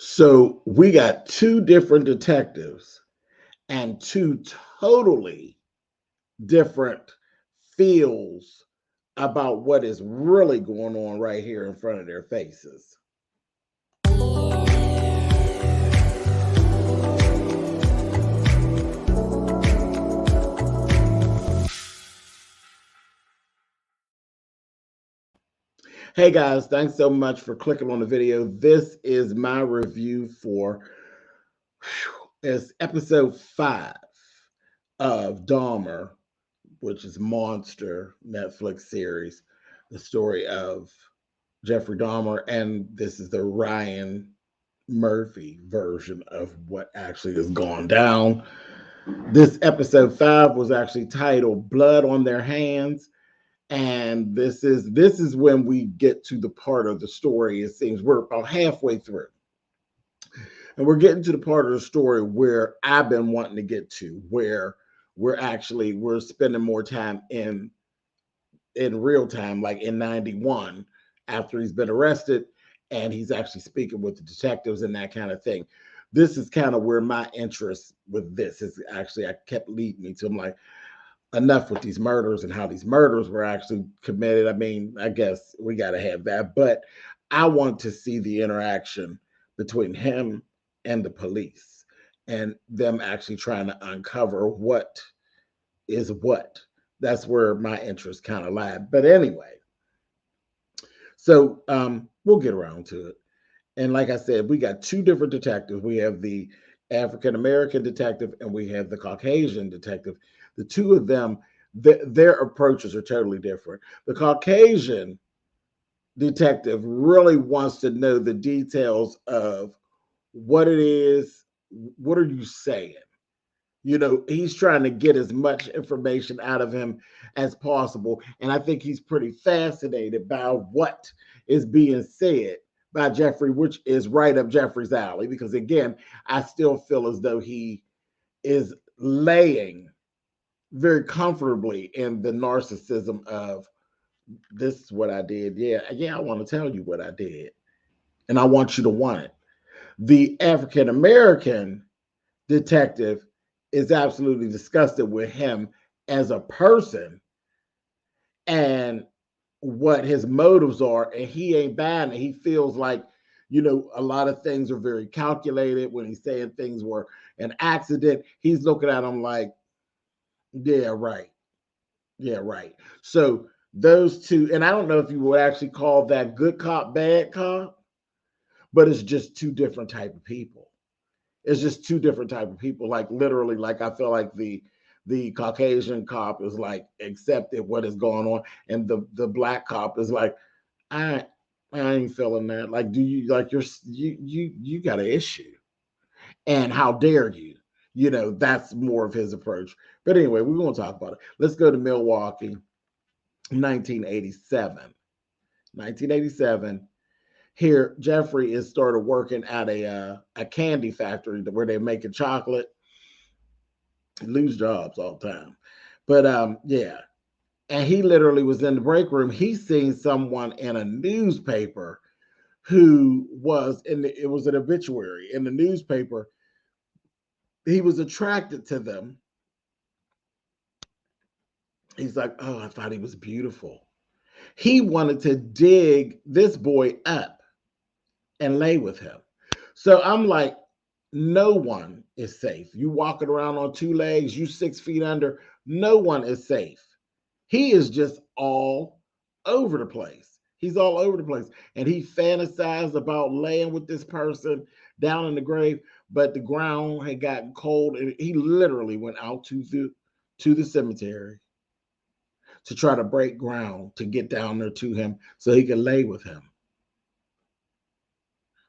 So we got two different detectives and two totally different feels about what is really going on right here in front of their faces. Hey guys, thanks so much for clicking on the video. This is my review for it's episode 5 of Dahmer, which is Monster Netflix series, the story of Jeffrey Dahmer, and this is the Ryan Murphy version of what actually has gone down. This episode 5 was actually titled Blood on Their Hands. And this is when we get to the part of the story. It seems we're about halfway through. And we're getting to the part of the story where I've been wanting to get to, where we're spending more time in real time, like in 91, after he's been arrested, and he's actually speaking with the detectives and that kind of thing. This is kind of where my interest with this is actually, I kept leading me to. I'm like, enough with these murders and how these murders were actually committed. I mean, I guess we got to have that, but I want to see the interaction between him and the police and them actually trying to uncover what is what. That's where my interest kind of lied. But anyway, so we'll get around to it. And like I said, we got two different detectives. We have the African American detective and we have the Caucasian detective. The two of them, their approaches are totally different. The Caucasian detective really wants to know the details of what it is. What are you saying? You know, he's trying to get as much information out of him as possible. And I think he's pretty fascinated by what is being said by Jeffrey, which is right up Jeffrey's alley. Because again, I still feel as though he is laying very comfortably in the narcissism of this is what I did. Yeah, I want to tell you what I did. And I want you to want it. The African American detective is absolutely disgusted with him as a person and what his motives are, and he ain't buying it. He feels like, you know, a lot of things are very calculated. When he's saying things were an accident, he's looking at them like, yeah, right. Yeah, right. So those two, and I don't know if you would actually call that good cop, bad cop, but it's just two different type of people. It's just two different type of people. Like literally, like I feel like the Caucasian cop is like accepted what is going on, and the black cop is like, I I ain't feeling that. Like, do you like you got an issue, and how dare you? You know, that's more of his approach. But anyway, we won't talk about it. Let's go to Milwaukee, 1987. 1987. Here, Jeffrey is started working at a candy factory where they're making chocolate. Lose jobs all the time, but yeah. And he literally was in the break room. He seen someone in a newspaper who was it was an obituary in the newspaper. He was attracted to them. He's like, oh, I thought he was beautiful. He wanted to dig this boy up and lay with him. So I'm like, no one is safe. You walking around on two legs, you 6 feet under, no one is safe. He is just all over the place. He's all over the place. And he fantasized about laying with this person down in the grave, but the ground had gotten cold and he literally went out to the cemetery to try to break ground to get down there to him so he could lay with him,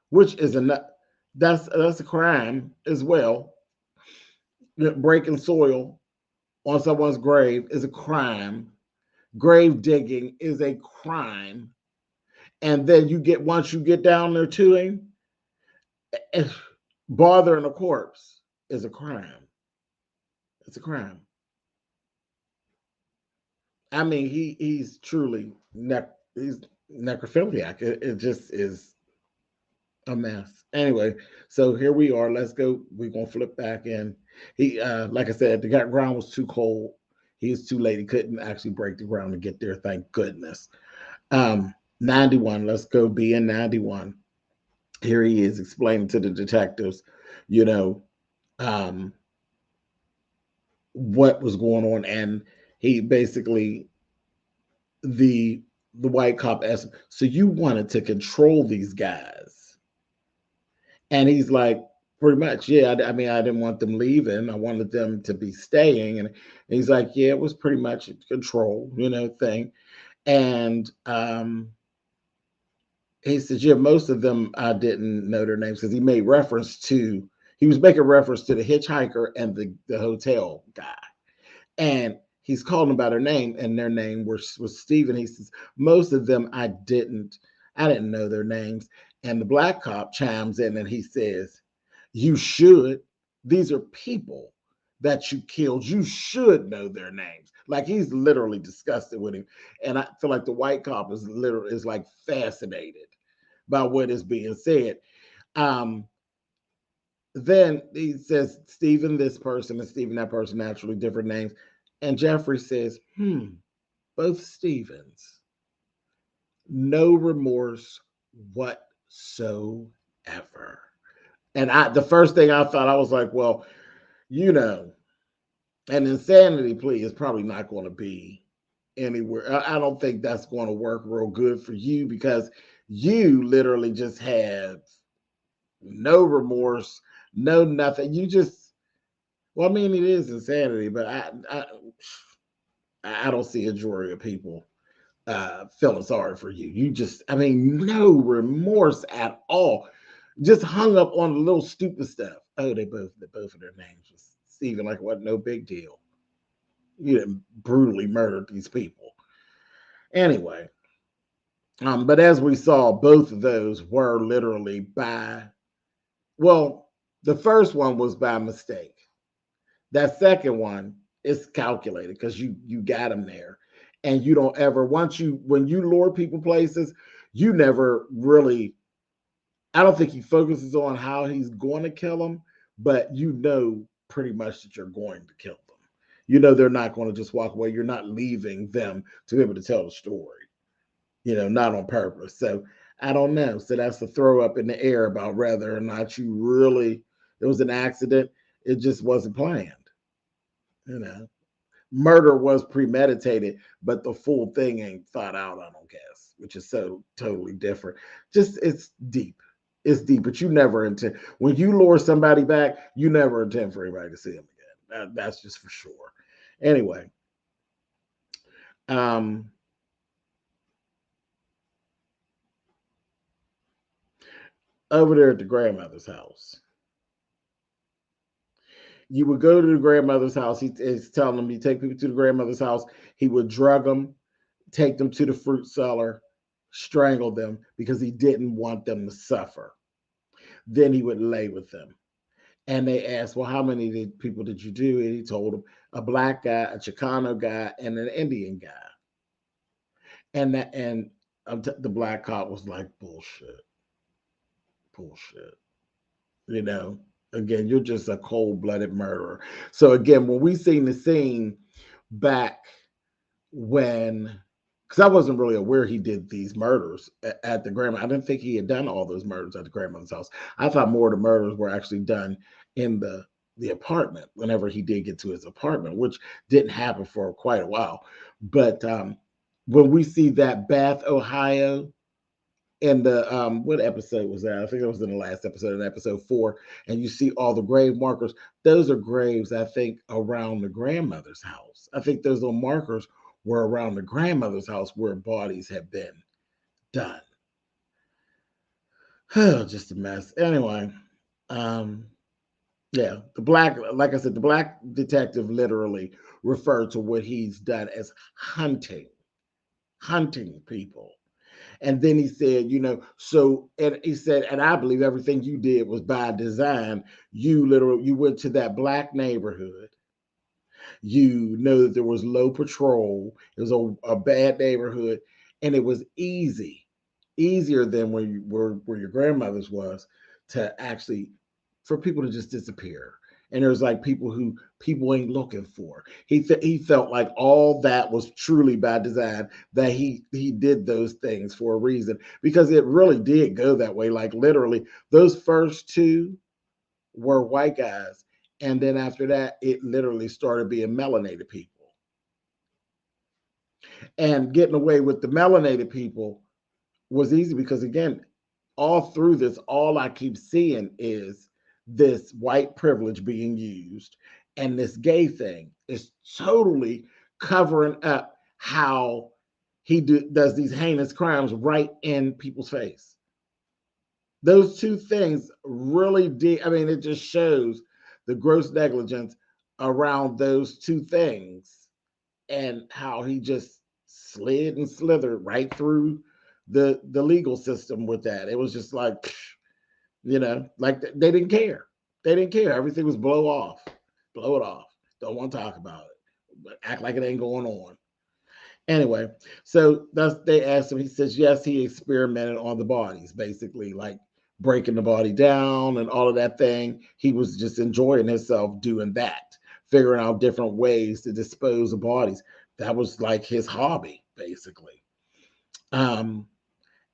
which is that's a crime as well. Breaking soil on someone's grave is a crime. Grave digging is a crime. And then once you get down there to him, bothering a corpse is a crime. It's a crime. I mean, he's truly he's necrophiliac. It just is A mess. Anyway, so here we are. Let's go. We're gonna flip back in. He like I said, the ground was too cold. He was too late. He couldn't actually break the ground to get there, thank goodness. 91. Let's go be in 91. Here he is explaining to the detectives, you know, um, what was going on. And he basically the white cop asked him, so you wanted to control these guys? And he's like, pretty much, yeah. I mean, I didn't want them leaving. I wanted them to be staying. And he's like, yeah, it was pretty much a control, thing. And he says, yeah, most of them I didn't know their names because he was making reference to the hitchhiker and the hotel guy. And he's calling them by their name, and their name was Stephen. He says, most of them I didn't know their names. And the black cop chimes in and he says, you should. These are people that you killed. You should know their names. Like, he's literally disgusted with him. And I feel like the white cop is like fascinated by what is being said. Then he says, Stephen, this person, and Stephen, that person, naturally different names. And Jeffrey says, both Stevens. No remorse whatsoever. And the first thing I thought, I was like, well, an insanity plea is probably not going to be anywhere. I don't think that's going to work real good for you, because you literally just have no remorse, no nothing. You just, well, I mean, it is insanity, but I don't see a jury of people feeling sorry for you. You just, I mean, no remorse at all. Just hung up on the little stupid stuff. Oh, both of their names was Stephen, like it wasn't no big deal. You didn't brutally murder these people. Anyway, but as we saw, both of those were literally well, the first one was by mistake. That second one is calculated because you got them there. And you don't ever, when you lure people places, you never really, I don't think he focuses on how he's going to kill them, but pretty much that you're going to kill them. They're not going to just walk away. You're not leaving them to be able to tell the story, not on purpose. So I don't know. So that's the throw up in the air about whether or not it was an accident. It just wasn't planned. Murder was premeditated, but the full thing ain't thought out, I don't guess, which is so totally different. Just, it's deep. It's deep, but you never intend, when you lure somebody back, you never intend for anybody to see them again. That's just for sure. Anyway, over there at the grandmother's house, you would go to the grandmother's house. He's telling them, you take people to the grandmother's house. He would drug them, take them to the fruit cellar, strangle them because he didn't want them to suffer. Then he would lay with them. And they asked, well, how many people did you do? And he told them, a black guy, a Chicano guy, and an Indian guy. And the black cop was like, bullshit. Again, you're just a cold-blooded murderer. So again, when we seen the scene back when, because I wasn't really aware he did these murders at the grandma. I didn't think he had done all those murders at the grandmother's house. I thought more of the murders were actually done in the apartment whenever he did get to his apartment, which didn't happen for quite a while. But when we see that Bath, Ohio, in the what episode was that? I think it was in the last episode, in episode 4, and you see all the grave markers. Those are graves, I think, around the grandmother's house. I think those little markers were around the grandmother's house where bodies had been done. Just a mess. Anyway, yeah, like I said, the black detective literally referred to what he's done as hunting people. And then he said, and he said, and I believe everything you did was by design. You went to that black neighborhood. You know that there was low patrol. It was a bad neighborhood, and it was easy easier than where you were where your grandmother's was to actually for people to just disappear. And there's like people ain't looking for. He felt like all that was truly by design. That he did those things for a reason because it really did go that way. Like literally, those first two were white guys, and then after that, it literally started being melanated people. And getting away with the melanated people was easy because again, all through this, all I keep seeing is this white privilege being used, and this gay thing is totally covering up how does these heinous crimes right in people's face. Those two things really did. I mean, it just shows the gross negligence around those two things and how he just slid and slithered right through the legal system with that. It was just like, like they didn't care. They didn't care. Everything was blow it off. Don't want to talk about it, but act like it ain't going on. Anyway, so they asked him. He says yes, he experimented on the bodies, basically like breaking the body down and all of that thing. He was just enjoying himself doing that, figuring out different ways to dispose of bodies. That was like his hobby, basically. Um,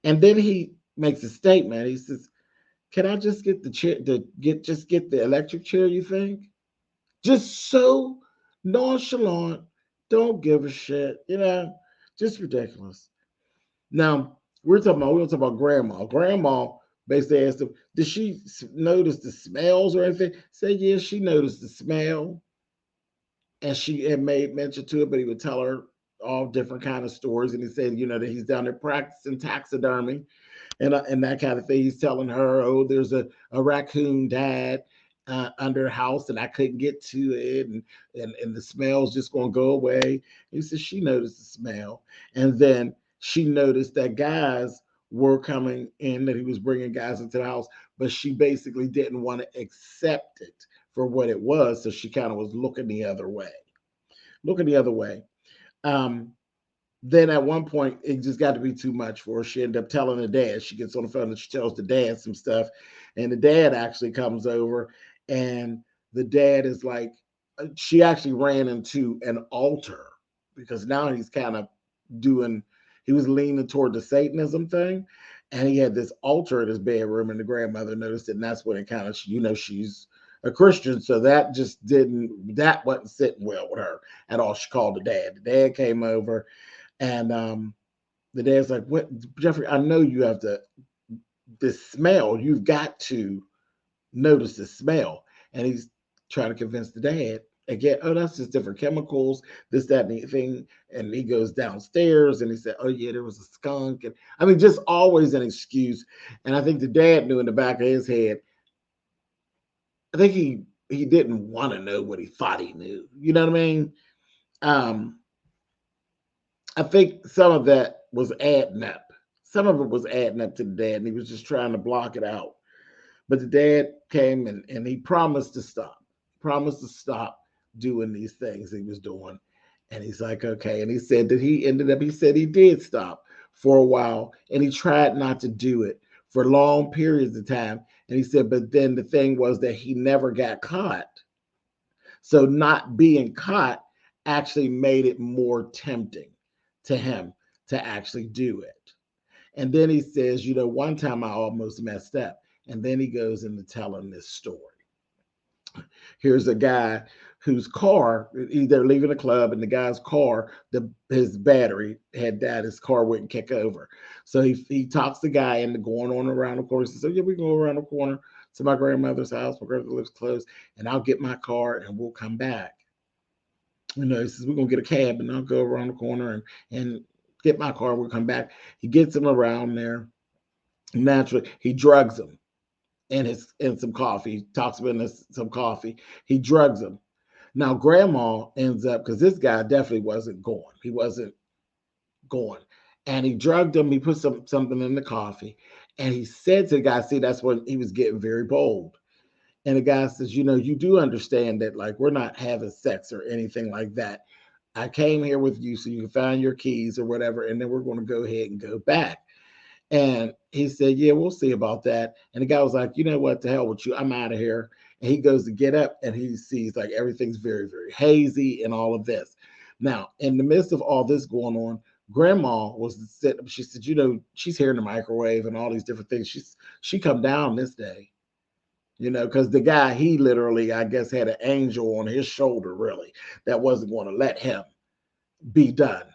and then he makes a statement. He says, "Can I just get the chair? Get the electric chair? You think?" Just so nonchalant, don't give a shit, just ridiculous. Now we're talking about grandma. Grandma basically asked him, "Did she notice the smells or anything?" Said, "Yeah, she noticed the smell." And she had made mention to it, but he would tell her all different kind of stories. And he said, that he's down there practicing taxidermy and that kind of thing. He's telling her, "Oh, there's a raccoon died under a house, and I couldn't get to it, and the smell's just gonna go away." He said she noticed the smell, and then she noticed that guys were coming in, that he was bringing guys into the house, but she basically didn't want to accept it for what it was, so she kind of was looking the other way, looking the other way. Um, then at one point, it just got to be too much for her. She ended up telling her dad. She gets on the phone and she tells the dad some stuff. And the dad actually comes over, and the dad is like, she actually ran into an altar because now he's kind of doing, he was leaning toward the Satanism thing. And he had this altar in his bedroom, and the grandmother noticed it. And that's when it kind of, she's a Christian. So that wasn't sitting well with her at all. She called the dad. The dad came over, and the dad's like, "What, Jeffrey? I know you have this smell. You've got to notice the smell." And he's trying to convince the dad again. "Oh, that's just different chemicals, this, that, and the thing." And he goes downstairs and he said, "Oh yeah, there was a skunk." And I mean, just always an excuse. And I think the dad knew in the back of his head. I think he didn't want to know what he thought he knew. You know what I mean? Um, I think some of that was adding up. Some of it was adding up to the dad, and he was just trying to block it out. But the dad came and he promised to stop doing these things he was doing. And he's like, okay. And he said that he said he did stop for a while, and he tried not to do it for long periods of time. And he said, but then the thing was that he never got caught. So not being caught actually made it more tempting to him to actually do it. And then he says, one time I almost messed up. And then he goes into telling this story. Here's a guy whose car, they're leaving a club, and the guy's car, his battery had died. His car wouldn't kick over. So he talks the guy into going on around the corner. He says, "Oh, yeah, we go around the corner to my grandmother's house. My grandmother lives close, and I'll get my car and we'll come back." He says, "We're going to get a cab and I'll go around the corner and get my car. We'll come back." He gets him around there. Naturally, he drugs him in some coffee. Talks about some coffee. He drugs him. Now, grandma ends up, because this guy definitely wasn't going. He wasn't going. And he drugged him. He put something in the coffee. And he said to the guy, see, that's when he was getting very bold. And the guy says, "You do understand that, like, we're not having sex or anything like that. I came here with you so you can find your keys or whatever, and then we're going to go ahead and go back." And he said, yeah, we'll see about that. And the guy was like, you know what, the hell with you, I'm out of here. And he goes to get up and he sees like everything's very, very hazy and all of this. Now, in the midst of all this going on, grandma was sitting, she said, you know, she's hearing the microwave and all these different things. She come down this day, you know, because the guy, he literally, I guess, had an angel on his shoulder, really, that wasn't going to let him be done.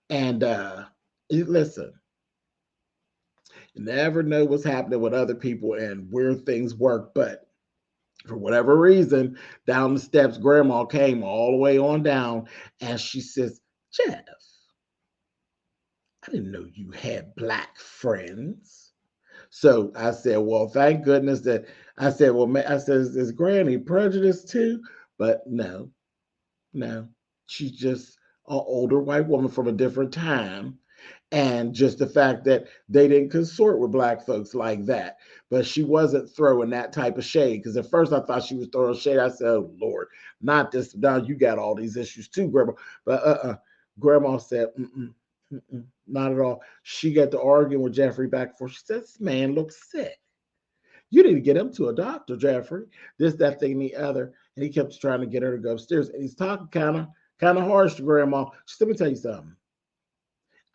And listen, you never know what's happening with other people and where things work. But for whatever reason, down the steps, grandma came all the way on down and she says, Jeff, I didn't know you had black friends. So I said, well, thank goodness that I said, well, I said, is Granny prejudiced too? But no, no, she's just an older white woman from a different time. And just the fact that they didn't consort with black folks like that. But she wasn't throwing that type of shade. Because at first I thought she was throwing shade. I said, oh, Lord, not this. Now you got all these issues too, Grandma. But Grandma said, not at all. She got to arguing with Jeffrey back and forth. She said, this man looks sick. You need to get him to a doctor, Jeffrey. This, that, thing, the other. And he kept trying to get her to go upstairs. And he's talking kind of harsh to Grandma. She said, let me tell you something.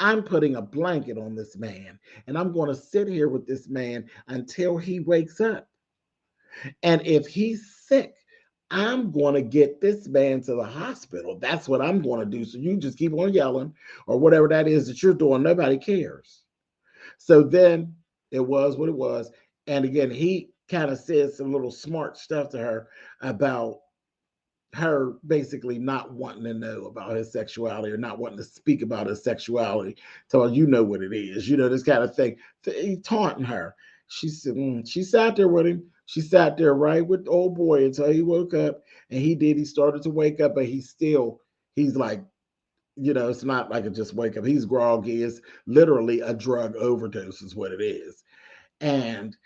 I'm putting a blanket on this man, and I'm going to sit here with this man until he wakes up. And if he's sick, I'm going to get this man to the hospital. That's what I'm going to do. So you just keep on yelling or whatever that is that you're doing. Nobody cares. So then it was what it was. And again, he kind of said some little smart stuff to her about her basically not wanting to know about his sexuality or not wanting to speak about his sexuality. So you know what it is, you know, this kind of thing. He taunting her. She said, she sat there with him. She sat there right with the old boy until he woke up. And he started to wake up, but he's like, you know, it's not like it just wake up. He's groggy. It's literally a drug overdose is what it is. And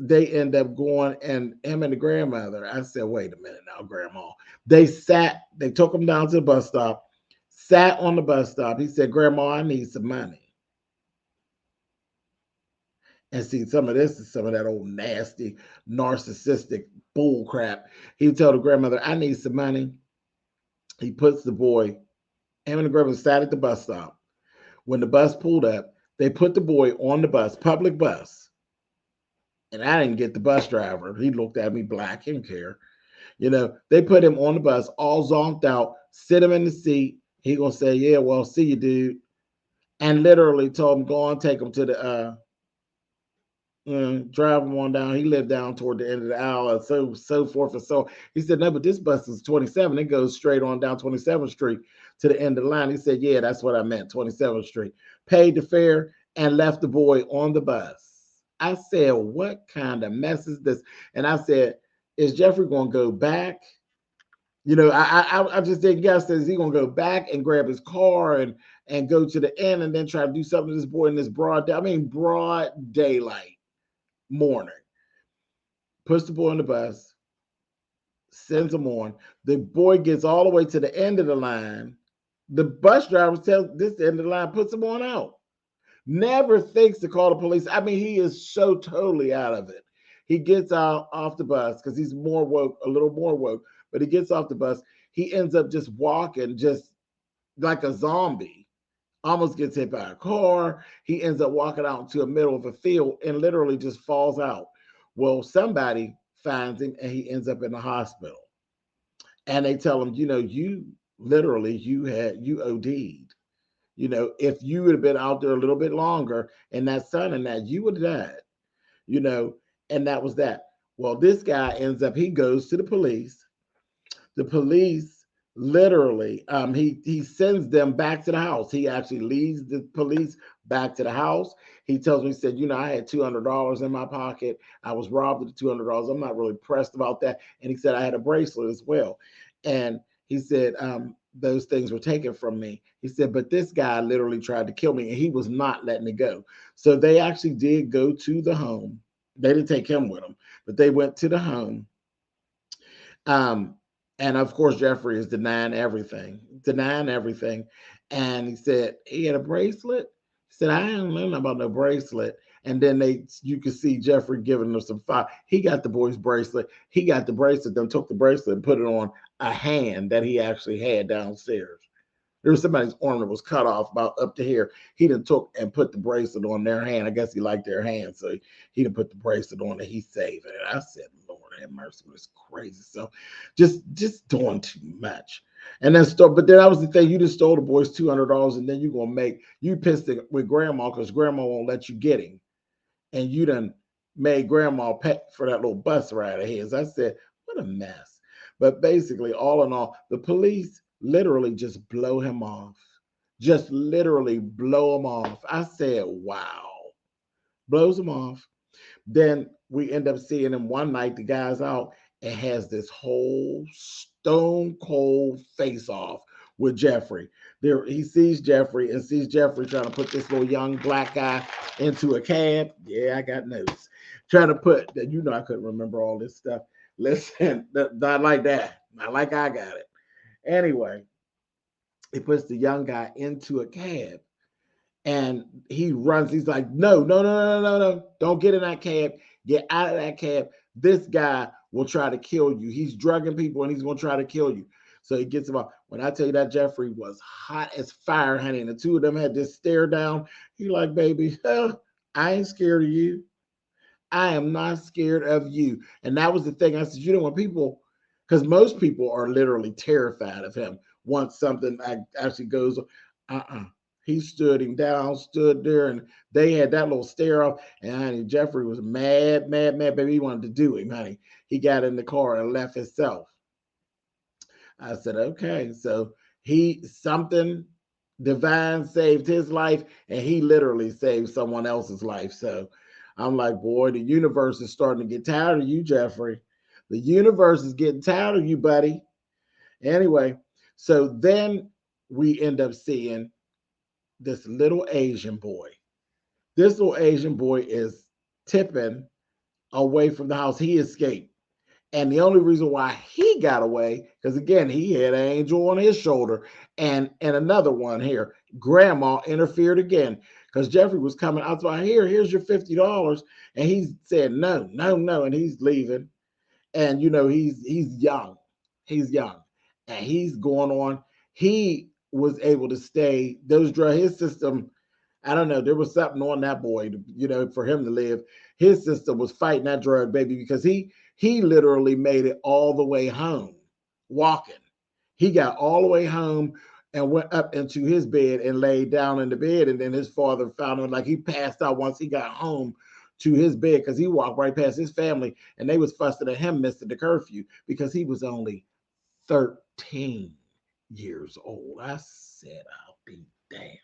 they end up going, and him and the grandmother, I said, wait a minute now, Grandma. They took him down to the bus stop, sat on the bus stop. He said, Grandma, I need some money. And see, some of this is some of that old nasty, narcissistic bull crap. He told the grandmother, I need some money. He puts the boy, him and the grandmother sat at the bus stop. When the bus pulled up, they put the boy on the bus, public bus. And I didn't get the bus driver. He looked at me black, he didn't care. You know, they put him on the bus, all zonked out, sit him in the seat. He gonna say, yeah, well, see you, dude. And literally told him, go on, take him to the drive him on down. He lived down toward the end of the aisle, so forth and so. He said, no, but this bus is 27. It goes straight on down 27th Street to the end of the line. He said, yeah, that's what I meant, 27th Street. Paid the fare and left the boy on the bus. I said, what kind of mess is this? And I said, is Jeffrey going to go back? You know, I just didn't guess. Is he going to go back and grab his car and go to the end and then try to do something to this boy in this broad day? I mean, broad daylight morning. Puts the boy on the bus, sends him on. The boy gets all the way to the end of the line. The bus driver tells this the end of the line, puts him on out. Never thinks to call the police. I mean, he is so totally out of it. He gets out off the bus because he's more woke, a little more woke, but he gets off the bus. He ends up just walking just like a zombie, almost gets hit by a car. He ends up walking out into the middle of a field and literally just falls out. Well, somebody finds him and he ends up in the hospital. And they tell him, you know, you literally, you OD'd. You know, if you would have been out there a little bit longer and that sun and that, you would have died, you know, and that was that. Well, this guy ends up, he goes to the police. The police literally, he sends them back to the house. He actually leads the police back to the house. He tells me, he said, you know, I had $200 in my pocket. I was robbed of the $200. I'm not really pressed about that. And he said, I had a bracelet as well. And he said, those things were taken from me. He said, but this guy literally tried to kill me and he was not letting it go. So they actually did go to the home. They didn't take him with them, but they went to the home. And of course, Jeffrey is denying everything. And he said he had a bracelet. He said, I don't know about no bracelet. And then you could see Jeffrey giving them some fire. He got the boy's bracelet. He got the bracelet, then took the bracelet and put it on a hand that he actually had downstairs. There was somebody's arm that was cut off about up to here. He done took and put the bracelet on their hand. I guess he liked their hand, so he done put the bracelet on and he saved it. And I said, Lord have mercy, it's crazy. So just doing too much. And then but then that was the thing. You just stole the boys $200, and then you pissed it with grandma because grandma won't let you get him, and you done made grandma pay for that little bus ride of his. I said, what a mess. But basically, all in all, the police literally just blow him off. Just literally blow him off. I said, wow. Blows him off. Then we end up seeing him one night, the guy's out and has this whole stone cold face off with Jeffrey. There, he sees Jeffrey and sees Jeffrey trying to put this little young black guy into a cab. Yeah, I got notes. Trying to put that, I couldn't remember all this stuff. Listen, not like that. Not like I got it. Anyway, he puts the young guy into a cab and he runs. He's like, no, don't get in that cab. Get out of that cab. This guy will try to kill you. He's drugging people and he's going to try to kill you. So he gets him out. When I tell you that Jeffrey was hot as fire, honey, and the two of them had this stare down. He like, baby, I ain't scared of you. I am not scared of you. And that was the thing. I said, when people, because most people are literally terrified of him once something actually goes, He stood him down, stood there, and they had that little stare off. And honey, Jeffrey was mad, baby. He wanted to do him, honey. He got in the car and left himself. I said, okay. So something divine saved his life, and he literally saved someone else's life. So I'm like, boy, the universe is starting to get tired of you, Jeffrey. The universe is getting tired of you, buddy. Anyway, so then we end up seeing this little Asian boy. This little Asian boy is tipping away from the house. He escaped. And the only reason why he got away, because again, he had an angel on his shoulder and another one here. Grandma interfered again because Jeffrey was coming out. So here's your $50. And he said, no. And he's leaving. And, he's young. He's young. And he's going on. He was able to stay. His system, I don't know. There was something on that boy, for him to live. His system was fighting that drug baby because he literally made it all the way home walking. He got all the way home and went up into his bed and laid down in the bed. And then his father found him, like he passed out once he got home to his bed because he walked right past his family and they was fussing at him missing the curfew because he was only 13 years old. I said, I'll be damned.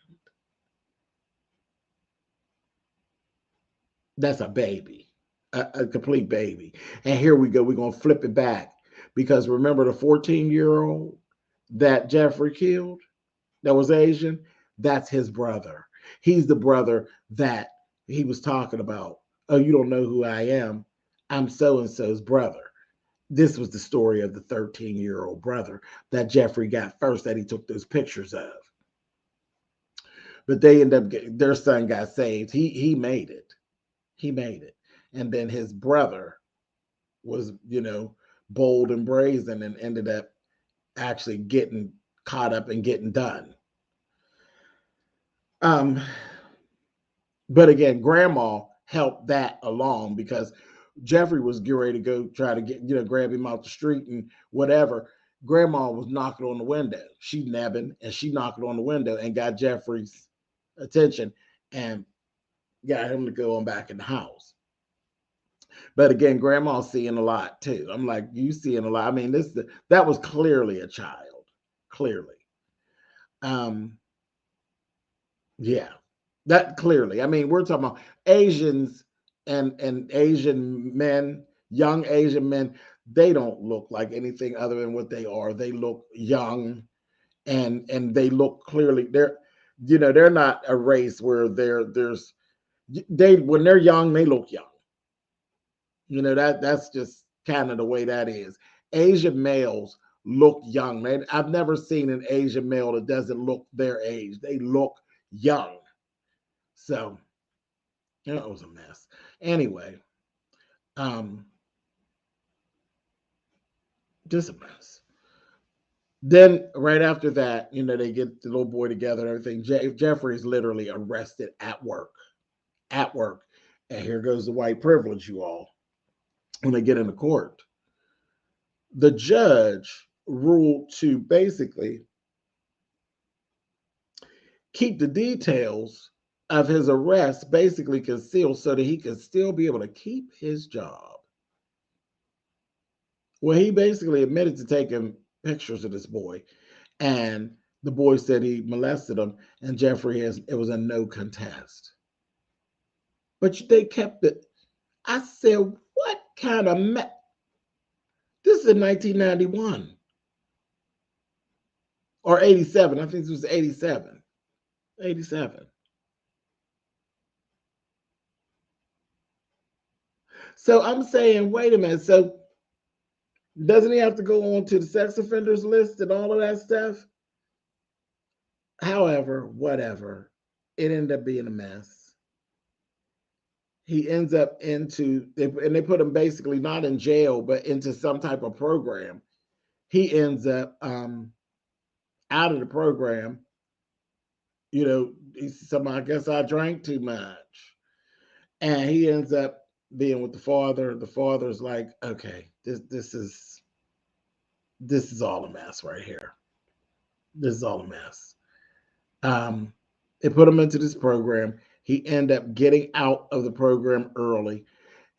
That's a baby, a complete baby. And here we go. We're going to flip it back because remember the 14-year-old that Jeffrey killed that was Asian? That's his brother. He's the brother that he was talking about. Oh, you don't know who I am. I'm so-and-so's brother. This was the story of the 13-year-old brother that Jeffrey got first that he took those pictures of. But they ended up their son got saved. He made it. He made it. And then his brother was, bold and brazen and ended up actually getting caught up and getting done. But again, grandma helped that along because Jeffrey was getting ready to go try to get, grab him out the street and whatever. Grandma was knocking on the window. She nabbing and she knocked on the window and got Jeffrey's attention and got him to go on back in the house. But again, grandma's seeing a lot too. I'm like, you seeing a lot. I mean, that was clearly a child. Clearly. Yeah. That clearly. I mean, we're talking about Asians and Asian men, young Asian men, they don't look like anything other than what they are. They look young and they look clearly they're not a race where when they're young, they look young. That's just kind of the way that is. Asian males look young. I've never seen an Asian male that doesn't look their age. They look young. So, it was a mess. Anyway, um, just a mess. Then right after that, they get the little boy together and everything. Jeffrey is literally arrested at work. And here goes the white privilege, you all. When they get into court, the judge ruled to basically keep the details of his arrest basically concealed so that he could still be able to keep his job. Well, he basically admitted to taking pictures of this boy, and the boy said he molested him, and it was a no contest. But they kept it. I said, what kind of this is in 1991 or 87. I think this was 87. 87. So I'm saying, wait a minute. So doesn't he have to go on to the sex offenders list and all of that stuff? However, whatever. It ended up being a mess. He ends up and they put him basically not in jail, but into some type of program. He ends up out of the program. He's somebody, I guess I drank too much. And he ends up being with the father. The father's like, okay, this is all a mess right here. This is all a mess. They put him into this program. He ended up getting out of the program early.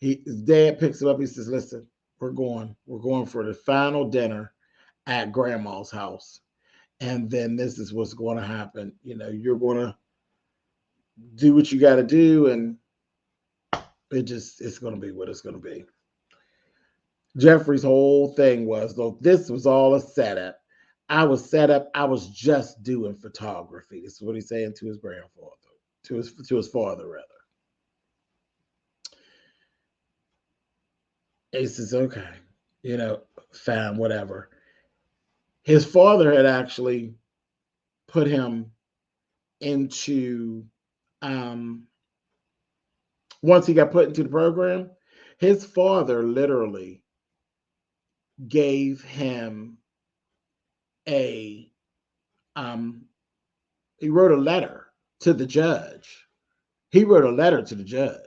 His dad picks him up. He says, listen, we're going for the final dinner at grandma's house. And then this is what's going to happen. You're going to do what you got to do. And it's going to be what it's going to be. Jeffrey's whole thing was, look, this was all a setup. I was set up. I was just doing photography. This is what he's saying to his grandfather, to his father, rather. He says, okay, fine, whatever. His father had actually put him into, once he got put into the program, his father literally gave him he wrote a letter to the judge. He wrote a letter to the judge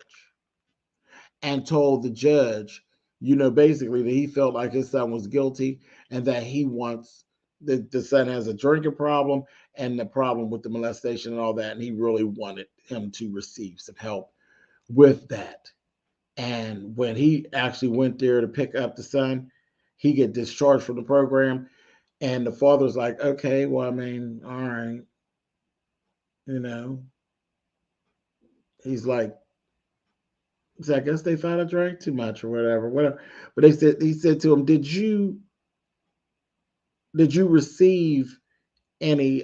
and told the judge, basically that he felt like his son was guilty and that he wants the son has a drinking problem and the problem with the molestation and all that. And he really wanted him to receive some help with that. And when he actually went there to pick up the son, he get discharged from the program. And the father's like, okay, well, I mean, all right. He's like, so I guess they found I drank too much or whatever. But he said to him, did you receive any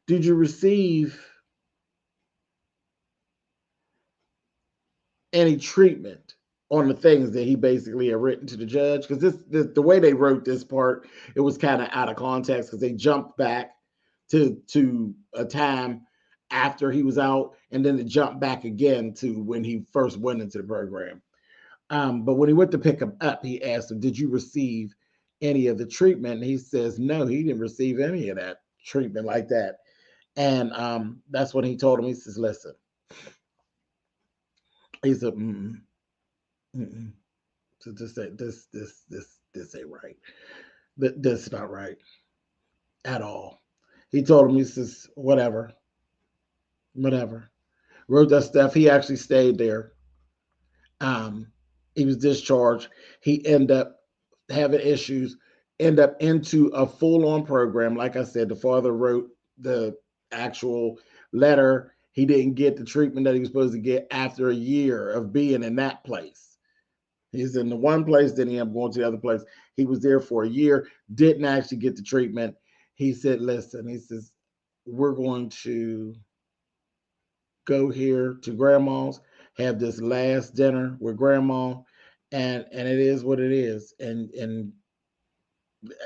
did you receive any treatment on the things that he basically had written to the judge? Because the way they wrote this part, it was kind of out of context because they jumped back to a time after he was out, and then it jumped back again to when he first went into the program. But when he went to pick him up, he asked him, did you receive any of the treatment? And he says, no, he didn't receive any of that treatment like that. And that's when he told him, he says, listen, he said, so this ain't right. This not right at all. He told him, he says, whatever. Wrote that stuff. He actually stayed there. He was discharged. He ended up having issues, end up into a full-on program. Like I said, the father wrote the actual letter. He didn't get the treatment that he was supposed to get after a year of being in that place. He's in the one place, then he ended up going to the other place. He was there for a year, didn't actually get the treatment. He said, listen, he says, we're going to go here to grandma's, have this last dinner with grandma, and it is what it is, and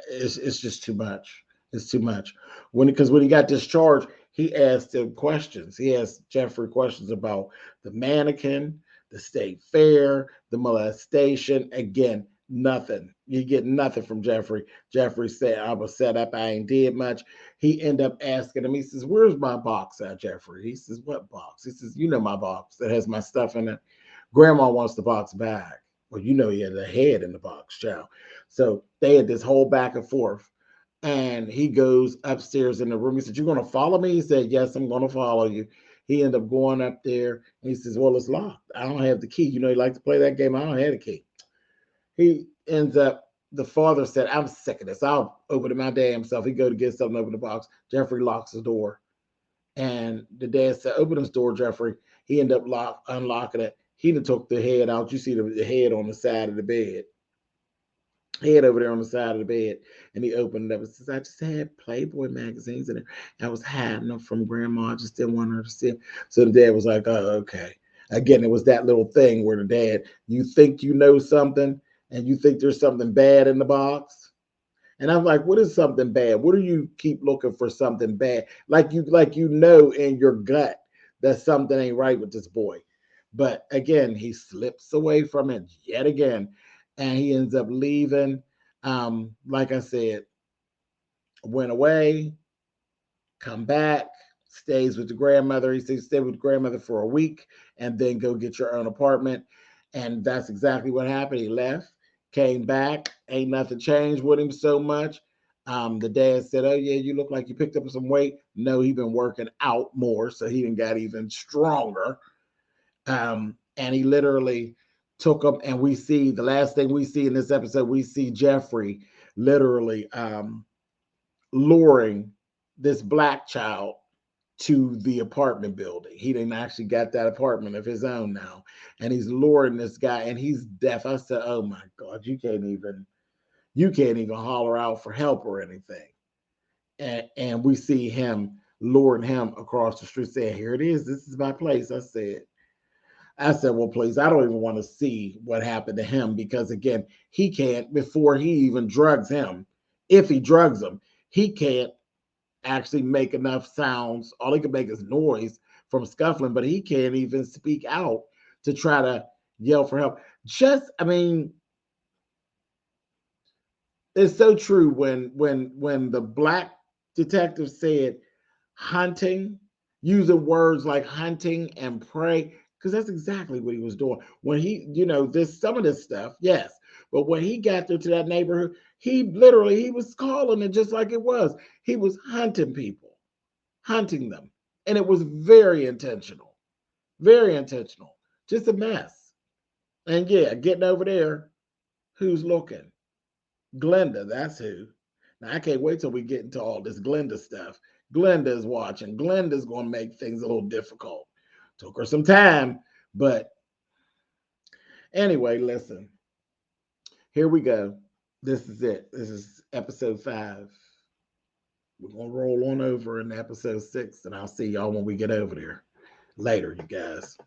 it's just too much. It's too much. Because when he got discharged, he asked him questions. He asked Jeffrey questions about the mannequin, the state fair, the molestation. Again, nothing. You get nothing from Jeffrey. Jeffrey said, I was set up. I ain't did much. He ended up asking him, he says, where's my box at, Jeffrey? He says, what box? He says, you know my box that has my stuff in it. Grandma wants the box back. Well, you know he had a head in the box, child. So they had this whole back and forth. And he goes upstairs in the room. He said, you're going to follow me? He said, yes, I'm going to follow you. He ended up going up there. And he says, well, it's locked. I don't have the key. You know, he likes to play that game. I don't have the key. He ends up, the father said, I'm sick of this. I'll open it my damn self. He go to get something, open the box. Jeffrey locks the door. And the dad said, open this door, Jeffrey. He ended up unlocking it. He done took the head out. You see the head on the side of the bed. Head over there on the side of the bed, and he opened it up and says, I just had Playboy magazines in there. I was hiding them from grandma. I just didn't want her to see them. So the dad was like, oh, okay. Again, it was that little thing where the dad, you think you know something and you think there's something bad in the box. And I'm like, what is something bad? What do you keep looking for something bad? Like you know in your gut that something ain't right with this boy. But again, he slips away from it yet again. And he ends up leaving. Like I said, went away, come back, stays with the grandmother. He says stay with the grandmother for a week and then go get your own apartment. And that's exactly what happened. He left, came back, ain't nothing changed with him so much. The dad said, oh, yeah, you look like you picked up some weight. No, he been working out more, so he done got even stronger. And he literally took him, and we see the last thing we see in this episode, we see Jeffrey literally luring this black child to the apartment building. He didn't actually got that apartment of his own now. And he's luring this guy, and he's deaf. I said, oh my God, you can't even holler out for help or anything. And we see him luring him across the street, saying, here it is. This is my place. I said, well, please, I don't even want to see what happened to him because, again, he can't, before he even drugs him, if he drugs him, he can't actually make enough sounds. All he can make is noise from scuffling, but he can't even speak out to try to yell for help. I mean, it's so true when the black detective said hunting, using words like hunting and prey, because that's exactly what he was doing. When this some of this stuff, yes, but when he got there to that neighborhood, he was calling it just like it was. He was hunting people, hunting them, and it was very intentional, very intentional. Just a mess. And yeah, getting over there, who's looking? Glenda, that's who. Now I can't wait till we get into all this Glenda stuff. Glenda is watching. Glenda's going to make things a little difficult. Took her some time, but anyway, listen. Here we go. This is it. This is episode 5. We're going to roll on over in episode 6, and I'll see y'all when we get over there. Later, you guys.